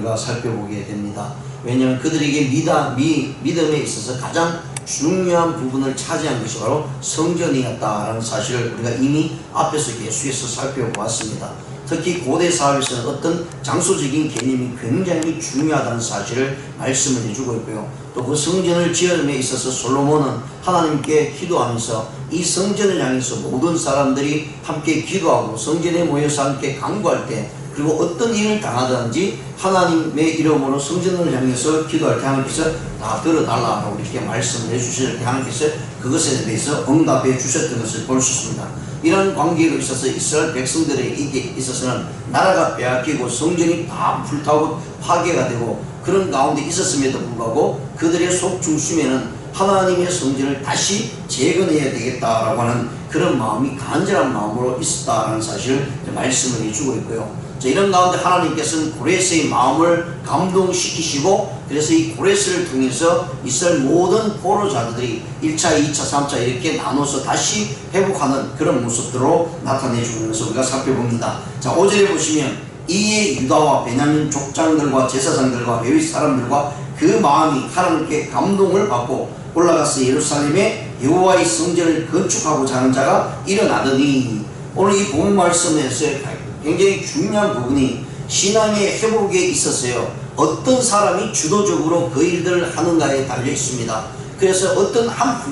우리가 살펴보게 됩니다. 왜냐하면 그들에게 믿음에 있어서 가장 중요한 부분을 차지한 것이 바로 성전이었다라는 사실을 우리가 이미 앞에서 계속해서 살펴보았습니다. 특히 고대 사회에서는 어떤 장소적인 개념이 굉장히 중요하다는 사실을 말씀을 해주고 있고요. 또 그 성전을 지음에 있어서 솔로몬은 하나님께 기도하면서 이 성전을 향해서 모든 사람들이 함께 기도하고 성전에 모여서 함께 간구할 때, 그리고 어떤 일을 당하든지 하나님의 이름으로 성전을 향해서 기도할 때 하나님께서 다 들어달라고 이렇게 말씀을 해주실 때 하나님께서 그것에 대해서 응답해 주셨던 것을 볼 수 있습니다. 이런 관계로 있어서 이스라엘 백성들에게 있어서는 나라가 빼앗기고 성전이 다 불타고 파괴가 되고 그런 가운데 있었음에도 불구하고 그들의 속중심에는 하나님의 성전을 다시 재건해야 되겠다라고 하는 그런 마음이 간절한 마음으로 있었다는 사실을 말씀을 해주고 있고요. 이런 가운데 하나님께서는 고레스의 마음을 감동시키시고, 그래서 이 고레스를 통해서 이스라엘 모든 포로자들이 1차, 2차, 3차 이렇게 나눠서 다시 회복하는 그런 모습들로 나타내주는 것을 우리가 살펴봅니다. 자, 5절에 보시면 이에 유다와 베냐민 족장들과 제사장들과 레위 사람들과 그 마음이 하나님께 감동을 받고 올라가서 예루살렘에 여호와의 성전을 건축하고자 하는 자가 일어나더니, 오늘 이 본문 말씀에서 굉장히 중요한 부분이 신앙의 회복에 있어서요, 어떤 사람이 주도적으로 그 일들을 하는가에 달려 있습니다. 그래서 어떤 한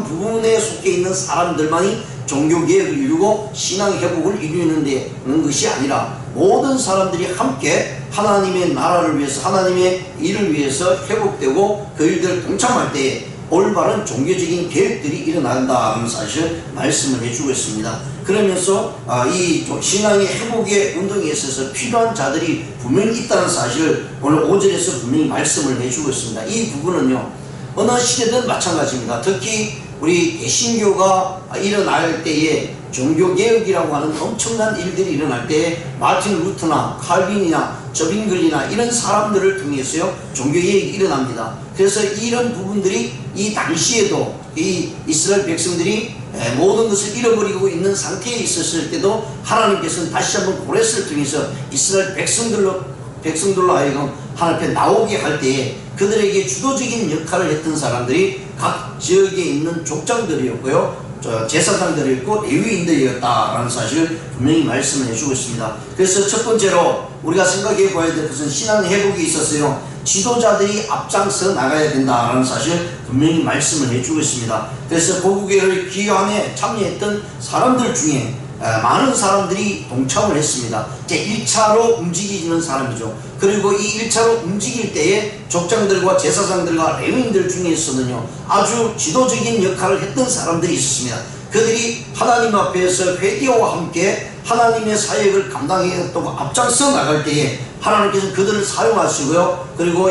부분에 속해 있는 사람들만이 종교개혁을 이루고 신앙 회복을 이루는 것이 아니라 모든 사람들이 함께 하나님의 나라를 위해서, 하나님의 일을 위해서 회복되고 그 일들을 동참할 때에 올바른 종교적인 계획들이 일어난다는 사실을 말씀을 해주고 있습니다. 그러면서 이 신앙의 회복의 운동에 있어서 필요한 자들이 분명히 있다는 사실을 오늘 5절에서 분명히 말씀을 해주고 있습니다. 이 부분은요, 어느 시대든 마찬가지입니다. 특히 우리 개신교가 일어날 때에 종교개혁이라고 하는 엄청난 일들이 일어날 때에 마틴 루터나 칼빈이나 저빙글리나 이런 사람들을 통해서요, 종교개혁이 일어납니다. 그래서 이런 부분들이 이 당시에도 이 이스라엘 백성들이 모든 것을 잃어버리고 있는 상태에 있었을 때도 하나님께서는 다시 한번 고레스를 통해서 이스라엘 백성들로 하여금 하나님 앞에 나오게 할 때에 그들에게 주도적인 역할을 했던 사람들이 각 지역에 있는 족장들이었고요, 제사장들이었고 레위인들이었다라는 사실을 분명히 말씀을 해주고 있습니다. 그래서 첫 번째로 우리가 생각해 봐야 될 것은 신앙 회복이 있었어요, 지도자들이 앞장서 나가야 된다라는 사실 분명히 말씀을 해주고 있습니다. 그래서 보국회를 기여함에 참여했던 사람들 중에 많은 사람들이 동참을 했습니다. 제 1차로 움직이는 사람이죠. 그리고 이 1차로 움직일 때에 족장들과 제사장들과 레위인들 중에서는요, 아주 지도적인 역할을 했던 사람들이 있었습니다. 그들이 하나님 앞에서 회개와 함께 하나님의 사역을 감당해왔다고 앞장서 나갈 때에 하나님께서 그들을 사용하시고요, 그리고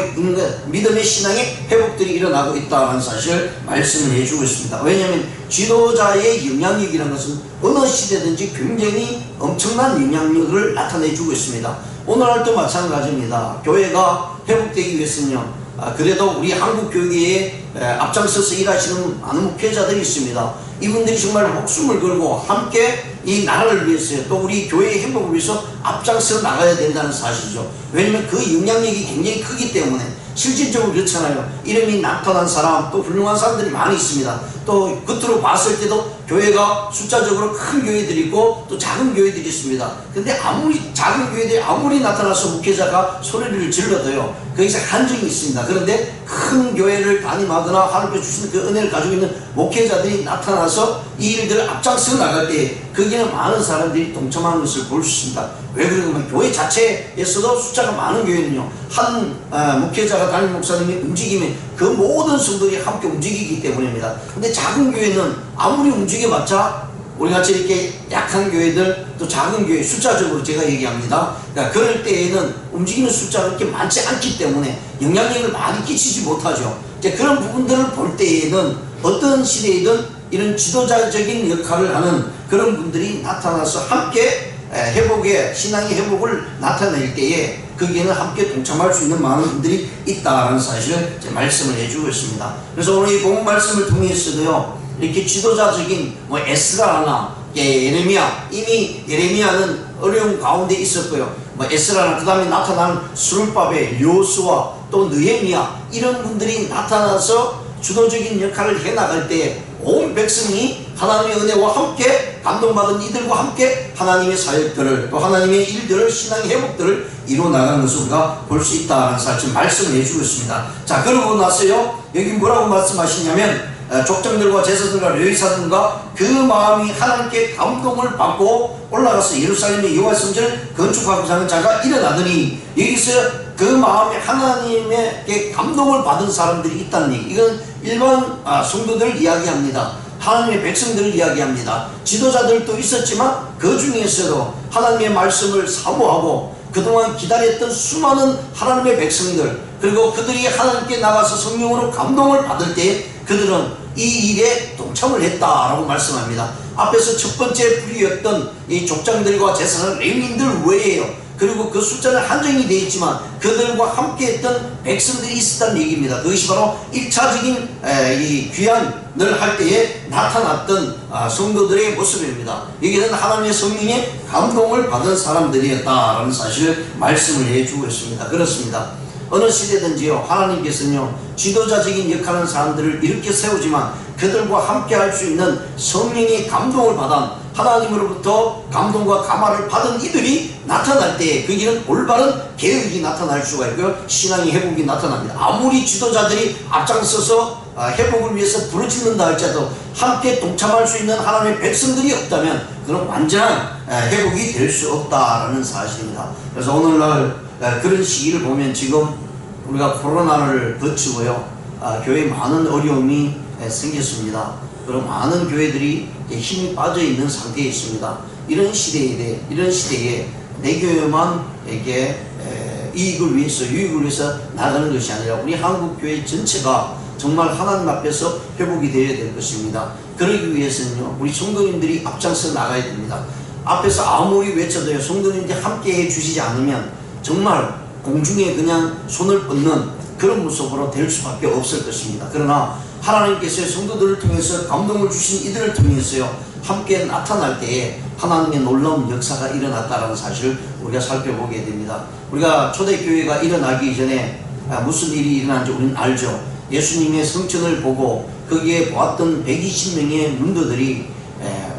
믿음의 신앙의 회복들이 일어나고 있다는 사실을 말씀을 해주고 있습니다. 왜냐하면 지도자의 영향력이라는 것은 어느 시대든지 굉장히 엄청난 영향력을 나타내주고 있습니다. 오늘날도 마찬가지입니다. 교회가 회복되기 위해서는요, 그래도 우리 한국 교회에 앞장서서 일하시는 많은 목회자들이 있습니다. 이분들이 정말 목숨을 걸고 함께 이 나라를 위해서요, 또 우리 교회의 행복을 위해서 앞장서 나가야 된다는 사실이죠. 왜냐하면 그 영향력이 굉장히 크기 때문에. 실질적으로 그렇잖아요. 이름이 나타난 사람, 또 훌륭한 사람들이 많이 있습니다. 또 겉으로 봤을 때도 교회가 숫자적으로 큰 교회들이 있고 또 작은 교회들이 있습니다. 근데 아무리 작은 교회들이 아무리 나타나서 목회자가 소리를 질러도요, 거기서 한정이 있습니다. 그런데 큰 교회를 담임하거나 하나님께서 주신 그 은혜를 가지고 있는 목회자들이 나타나서 이 일들을 앞장서 나갈 때 거기에는 많은 사람들이 동참하는 것을 볼 수 있습니다. 왜 그러냐면 교회 자체에서도 숫자가 많은 교회는요, 한 목회자가 담임 목사님이 움직이면 그 모든 성도들이 함께 움직이기 때문입니다. 근데 작은 교회는 아무리 움직여봤자 우리같이 이렇게 약한 교회들, 또 작은 교회 숫자적으로 제가 얘기합니다. 그러니까 그럴 때에는 움직이는 숫자가 그렇게 많지 않기 때문에 영향력을 많이 끼치지 못하죠. 이제 그런 부분들을 볼 때에는 어떤 시대이든 이런 지도자적인 역할을 하는 그런 분들이 나타나서 함께 회복의, 신앙의 회복을 나타낼 때에 거기에는 함께 동참할 수 있는 많은 분들이 있다는 사실을 말씀을 해주고 있습니다. 그래서 오늘 이 본문 말씀을 통해서도요, 이렇게 지도자적인 에스라나 예레미야, 이미 예레미야는 어려운 가운데 있었고요, 뭐 에스라나 그 다음에 나타난 수르바벨, 요수아 또 느헤미야 이런 분들이 나타나서 주도적인 역할을 해나갈 때 온 백성이 하나님의 은혜와 함께 감동받은 이들과 함께 하나님의 사역들을 또 하나님의 일들을 신앙의 회복들을 이루어나가는 것을 우리가 볼 수 있다는 사실 말씀을 해주고 있습니다. 자, 그러고 나서요 여기 뭐라고 말씀하시냐면 족장들과 제사들과 레위사들과 그 마음이 하나님께 감동을 받고 올라가서 예루살렘의 여호와 성전을 건축하고자 하는 자가 일어나더니 여기서 그 마음에 하나님에게 감동을 받은 사람들이 있다는 얘기. 이건 일반 성도들을 이야기합니다. 하나님의 백성들을 이야기합니다. 지도자들도 있었지만 그 중에서도 하나님의 말씀을 사모하고 그동안 기다렸던 수많은 하나님의 백성들, 그리고 그들이 하나님께 나가서 성령으로 감동을 받을 때 그들은 이 일에 동참을 했다라고 말씀합니다. 앞에서 첫 번째 부류였던 이 족장들과 제사장 레위인들 외에요. 그리고 그 숫자는 한정이 되어 있지만 그들과 함께 했던 백성들이 있었다는 얘기입니다. 그것이 바로 1차적인 이 귀환을 할 때에 나타났던 성도들의 모습입니다. 여기는 하나님의 성령의 감동을 받은 사람들이었다라는 사실을 말씀을 해주고 있습니다. 그렇습니다. 어느 시대든지요 하나님께서는요 지도자적인 역할하는 사람들을 이렇게 세우지만 그들과 함께 할 수 있는 성령의 감동을 받아 하나님으로부터 감동과 감화를 받은 이들이 나타날 때 거기는 올바른 개혁이 나타날 수가 있고요 신앙의 회복이 나타납니다. 아무리 지도자들이 앞장서서 회복을 위해서 부르짖는다 할지라도 함께 동참할 수 있는 하나님의 백성들이 없다면 그런 완전한 회복이 될 수 없다라는 사실입니다. 그래서 오늘날 그런 시기를 보면 지금 우리가 코로나를 거치고요 교회에 많은 어려움이 생겼습니다. 그럼 많은 교회들이 힘이 빠져 있는 상태에 있습니다. 이런 시대에 내 교회만 이렇게 이익을 위해서 유익을 위해서 나가는 것이 아니라 우리 한국 교회 전체가 정말 하나님 앞에서 회복이 되어야 될 것입니다. 그러기 위해서는요 우리 성도님들이 앞장서 나가야 됩니다. 앞에서 아무리 외쳐도요 성도님들이 함께 해 주시지 않으면 정말 공중에 그냥 손을 뻗는 그런 모습으로 될 수밖에 없을 것입니다. 그러나 하나님께서 성도들을 통해서 감동을 주신 이들을 통해서요 함께 나타날 때에 하나님의 놀라운 역사가 일어났다는 사실을 우리가 살펴보게 됩니다. 우리가 초대교회가 일어나기 전에 무슨 일이 일어난지 우리는 알죠. 예수님의 성천을 보고 거기에 보았던 120명의 문도들이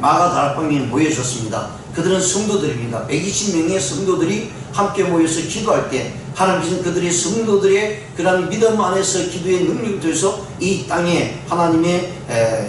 마가다락방에 모여졌습니다. 그들은 성도들입니다. 120명의 성도들이 함께 모여서 기도할 때 하나님께서는 그들의 성도들의 그런 믿음 안에서 기도의 능력을 통해서 이 땅에 하나님의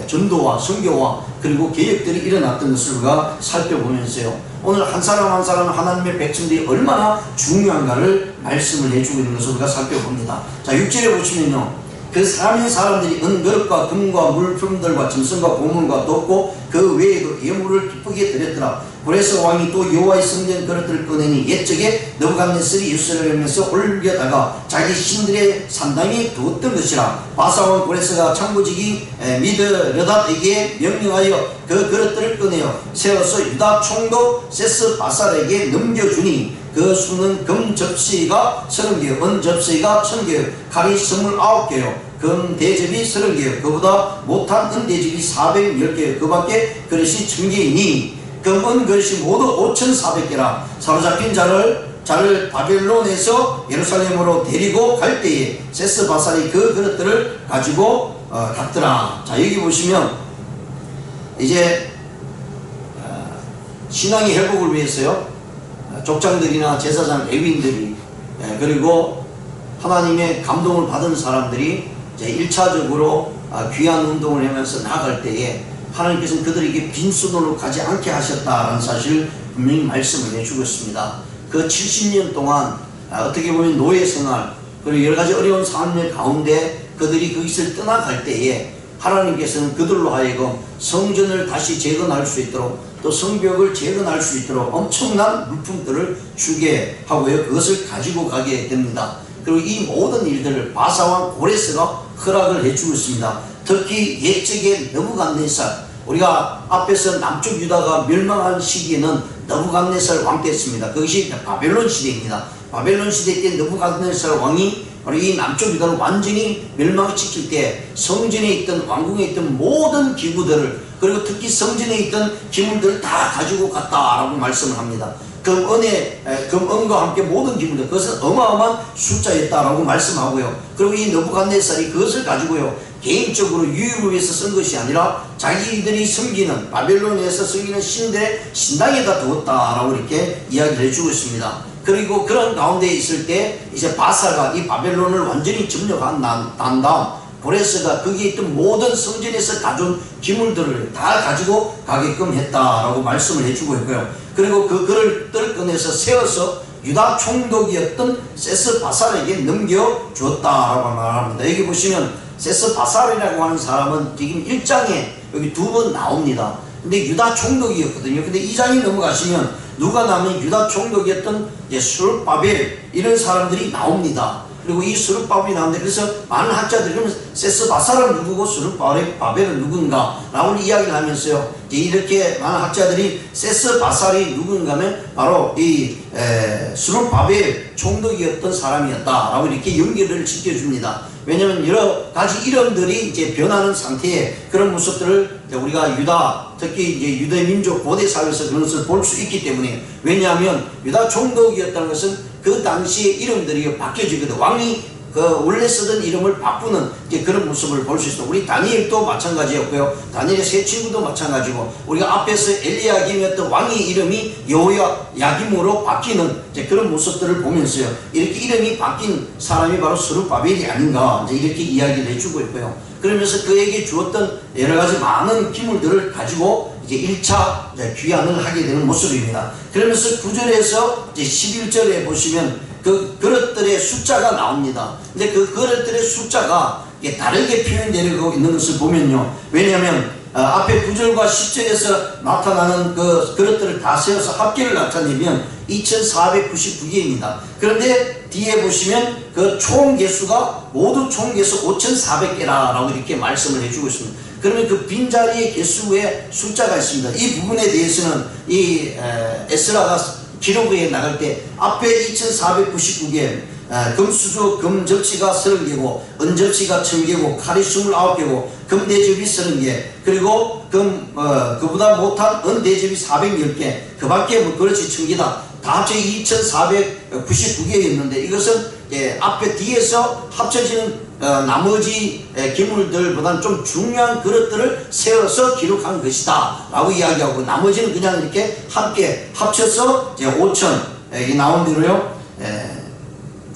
전도와 선교와 그리고 개혁들이 일어났던 것을 우리가 살펴보면서요 오늘 한 사람 한 사람 하나님의 백성들이 얼마나 중요한가를 말씀을 해주고 있는 것을 우리가 살펴봅니다. 자 6절에 보시면요 그 사람인 사람들이 은그릇과 금과 물품들과 짐승과 보물과 돋고 그 외에도 예물을 기쁘게 드렸더라. 그래서 왕이 또 여호와의 성전 그릇들을 꺼내니 옛적에 느부갓네살이 예루살렘에서 올려다가 자기 신들의 산당에 두었던 것이라. 바사왕 고레스가 창고지기 미드르닷에게 명령하여 그 그릇들을 꺼내어 세워서 유다 총독 세스바살에게 넘겨주니 그 수는 금 접시가 30개, 은 접시가 1000개, 칼이 29개요. 금 대접이 30개요. 그보다 못한 은 대접이 410개요. 그 밖에 그릇이 1000개이니 금은 그릇이 모두 5400개라. 사로잡힌 자를 바벨론에서 예루살렘으로 데리고 갈 때에 세스바살이 그 그릇들을 가지고 갔더라. 자 여기 보시면 이제 신앙의 회복을 위해서요 족장들이나 제사장 레위인들이 그리고 하나님의 감동을 받은 사람들이 이제 1차적으로 귀한 운동을 하면서 나아갈 때에 하나님께서는 그들에게 빈손으로 가지 않게 하셨다라는 사실을 분명히 말씀을 해주고 있습니다. 그 70년 동안 어떻게 보면 노예 생활 그리고 여러가지 어려운 상황 가운데 그들이 거기서 떠나갈 때에 하나님께서는 그들로 하여금 성전을 다시 재건할 수 있도록 또 성벽을 재건할 수 있도록 엄청난 물품들을 주게 하고요 그것을 가지고 가게 됩니다. 그리고 이 모든 일들을 바사왕 고레스가 허락을 해주고 있습니다. 특히 옛적의 느부갓네살 우리가 앞에서 남쪽 유다가 멸망한 시기에는 느부갓네살 왕 때였습니다. 그것이 바벨론 시대입니다. 바벨론 시대 때 느부갓네살 왕이 바로 이 남쪽 유다를 완전히 멸망시킬 때 성전에 있던 왕궁에 있던 모든 기구들을 그리고 특히 성전에 있던 기물들을 다 가지고 갔다라고 말씀을 합니다. 금은과 함께 모든 기물들, 그것은 어마어마한 숫자였다라고 말씀하고요. 그리고 이 느부갓네살이 그것을 가지고요, 개인적으로 유익을 위해서 쓴 것이 아니라 자기들이 섬기는, 바벨론에서 섬기는 신들의 신당에다 두었다라고 이렇게 이야기를 해주고 있습니다. 그리고 그런 가운데 있을 때 이제 바사가 이 바벨론을 완전히 점령한 다음 고레스가 거기에 있던 모든 성전에서 가져온 기물들을 다 가지고 가게끔 했다라고 말씀을 해주고 있고요. 그리고 그 글을 꺼내서 세워서 유다 총독이었던 세스바살에게 넘겨주었다라고 말합니다. 여기 보시면 세스바살이라고 하는 사람은 지금 1장에 여기 2번 나옵니다. 근데 유다 총독이었거든요. 근데 2장이 넘어가시면 누가 나면 유다 총독이었던 스룹바벨 이런 사람들이 나옵니다. 그리고 이 스룹바벨이 나오는데, 그래서 많은 학자들이 그러면 세스바살은 누구고 스룹바벨은 누군가 라고 이야기를 하면서요, 이렇게 많은 학자들이 세스바살이 누군가 하면 바로 이 스룹바벨 총독이었던 사람이었다 라고 이렇게 연결을 지켜줍니다. 왜냐하면 여러 가지 이름들이 이제 변하는 상태의 그런 모습들을 우리가 특히 이제 유대 민족 고대 사회에서 그런 것을 볼 수 있기 때문에, 왜냐하면 유다 총독이었다는 것은 그 당시의 이름들이 바뀌어지거든. 왕이 원래 쓰던 이름을 바꾸는 이제 그런 모습을 볼 수 있습니다. 우리 다니엘도 마찬가지였고요. 다니엘의 세 친구도 마찬가지고, 우리가 앞에서 엘리야김이었던 왕의 이름이 여호야김으로 바뀌는 이제 그런 모습들을 보면서요, 이렇게 이름이 바뀐 사람이 바로 스룹바벨이 아닌가 이제 이렇게 이야기를 해주고 있고요. 그러면서 그에게 주었던 여러 가지 많은 기물들을 가지고 이제 1차 귀환을 하게 되는 모습입니다. 그러면서 9절에서 이제 11절에 보시면 그 그릇들의 숫자가 나옵니다. 근데 그 그릇들의 숫자가 다르게 표현되고 있는 것을 보면요, 왜냐하면 앞에 9절과 10절에서 나타나는 그 그릇들을 다 세워서 합계를 나타내면 2499개입니다. 그런데 뒤에 보시면 그 총 개수가 모두 총 개수 5400개라고 이렇게 말씀을 해주고 있습니다. 그러면 그 빈자리의 개수에 숫자가 있습니다. 이 부분에 대해서는 이 에스라가 기록에 나갈 때 앞에 2499개, 금수저 금접시가 30개고 은접시가 1000개고 칼이 29개고 금대접이 30개, 그리고 그보다 못한 은대접이 410개, 그 밖에 뭐 그릇이 1000개다. 다 합쳐 2499개였는데 이것은 앞에 뒤에서 합쳐지는 나머지 기물들보다는 좀 중요한 그릇들을 세워서 기록한 것이다 라고 이야기하고, 나머지는 그냥 이렇게 함께 합쳐서 5000 나온 대로요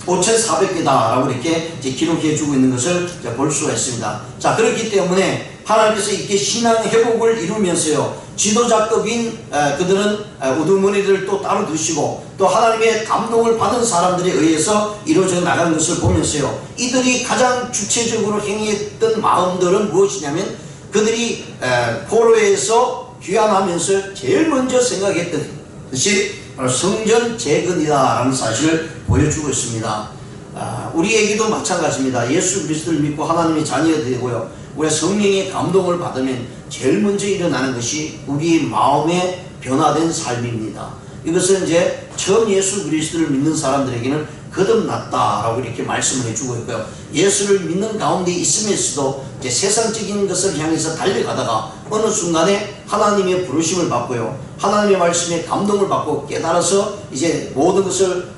5400개다 라고 이렇게 기록해 주고 있는 것을 볼 수가 있습니다. 자, 그렇기 때문에 하나님께서 이렇게 신앙 회복을 이루면서요, 지도자급인 그들은 우두머리를 또 따로 두시고, 또 하나님의 감동을 받은 사람들에 의해서 이루어져 나가는 것을 보면서요, 이들이 가장 주체적으로 행했던 마음들은 무엇이냐면, 그들이 포로에서 귀환하면서 제일 먼저 생각했던 것이 바로 성전 재건이다 라는 사실을 보여주고 있습니다. 우리에게도 마찬가지입니다. 예수 그리스도를 믿고 하나님의 자녀가 되고요, 우리가 성령의 감동을 받으면 제일 먼저 일어나는 것이 우리의 마음의 변화된 삶입니다. 이것은 이제 처음 예수 그리스도를 믿는 사람들에게는 거듭났다라고 이렇게 말씀을 해주고 있고요, 예수를 믿는 가운데 있으면서도 이제 세상적인 것을 향해서 달려가다가 어느 순간에 하나님의 부르심을 받고요, 하나님의 말씀에 감동을 받고 깨달아서 이제 모든 것을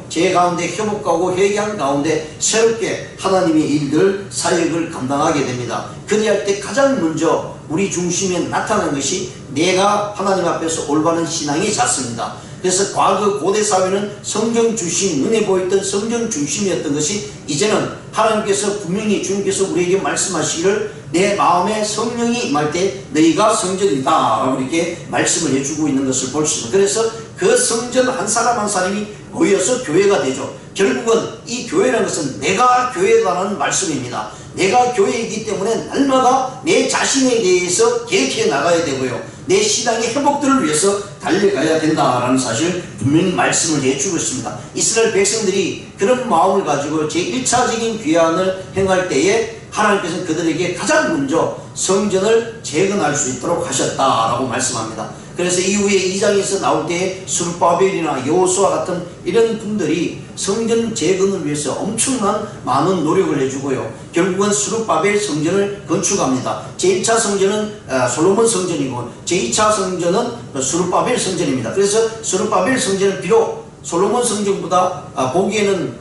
죄 가운데 회복하고 회개한 가운데 새롭게 하나님의 일들 사역을 감당하게 됩니다. 그리할 때 가장 먼저 우리 중심에 나타난 것이 내가 하나님 앞에서 올바른 신앙이 잤습니다. 그래서 과거 고대 사회는 성경 중심, 눈에 보였던 성경 중심이었던 것이 이제는 하나님께서 분명히 주님께서 우리에게 말씀하시기를 내 마음에 성령이 임할 때 너희가 성전이다 라고 이렇게 말씀을 해주고 있는 것을 볼 수 있습니다. 그래서 그 성전 한 사람 한 사람이 모여서 교회가 되죠. 결국은 이 교회라는 것은 내가 교회다라는 말씀입니다. 내가 교회이기 때문에 날마다 내 자신에 대해서 계획해 나가야 되고요, 내 신앙의 회복들을 위해서 달려가야 된다라는 사실 분명히 말씀을 해주고 있습니다. 이스라엘 백성들이 그런 마음을 가지고 제1차적인 귀환을 행할 때에 하나님께서는 그들에게 가장 먼저 성전을 재건할 수 있도록 하셨다라고 말씀합니다. 그래서 이후에 2장에서 나올 때 스룹바벨이나 여호수아 같은 이런 분들이 성전 재건을 위해서 엄청난 많은 노력을 해주고요. 결국은 스룹바벨 성전을 건축합니다. 제1차 성전은 솔로몬 성전이고 제2차 성전은 스룹바벨 성전입니다. 그래서 스룹바벨 성전은 비록 솔로몬 성전보다 보기에는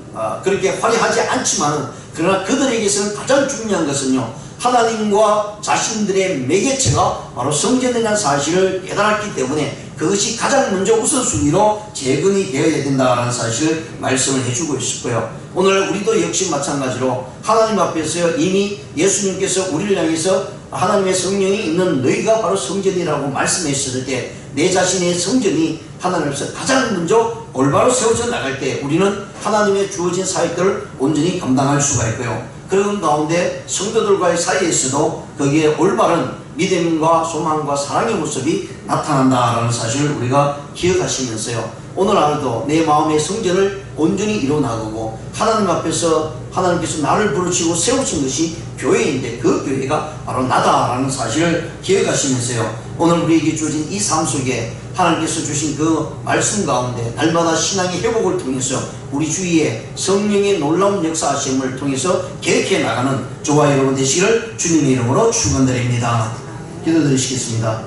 그렇게 화려하지 않지만 그러나 그들에게서는 가장 중요한 것은요, 하나님과 자신들의 매개체가 바로 성전이라는 사실을 깨달았기 때문에 그것이 가장 먼저 우선순위로 재건이 되어야 된다는 사실을 말씀을 해주고 있었고요. 오늘 우리도 역시 마찬가지로 하나님 앞에서 이미 예수님께서 우리를 향해서 하나님의 성령이 있는 너희가 바로 성전이라고 말씀했을 때 내 자신의 성전이 하나님 앞에서 가장 먼저 올바로 세워져 나갈 때 우리는 하나님의 주어진 사역들을 온전히 감당할 수가 있고요. 그런 가운데 성도들과의 사이에서도 거기에 올바른 믿음과 소망과 사랑의 모습이 나타난다라는 사실을 우리가 기억하시면서요, 오늘 하루도 내 마음의 성전을 온전히 이뤄나가고 하나님 앞에서 하나님께서 나를 부르시고 세우신 것이 교회인데 그 교회가 바로 나다라는 사실을 기억하시면서요, 오늘 우리에게 주어진 이 삶 속에 하나님께서 주신 그 말씀 가운데 날마다 신앙의 회복을 통해서 우리 주위에 성령의 놀라운 역사하심을 통해서 계획해 나가는 저와 여러분 되시기를 주님의 이름으로 축원드립니다. 기도드리시겠습니다.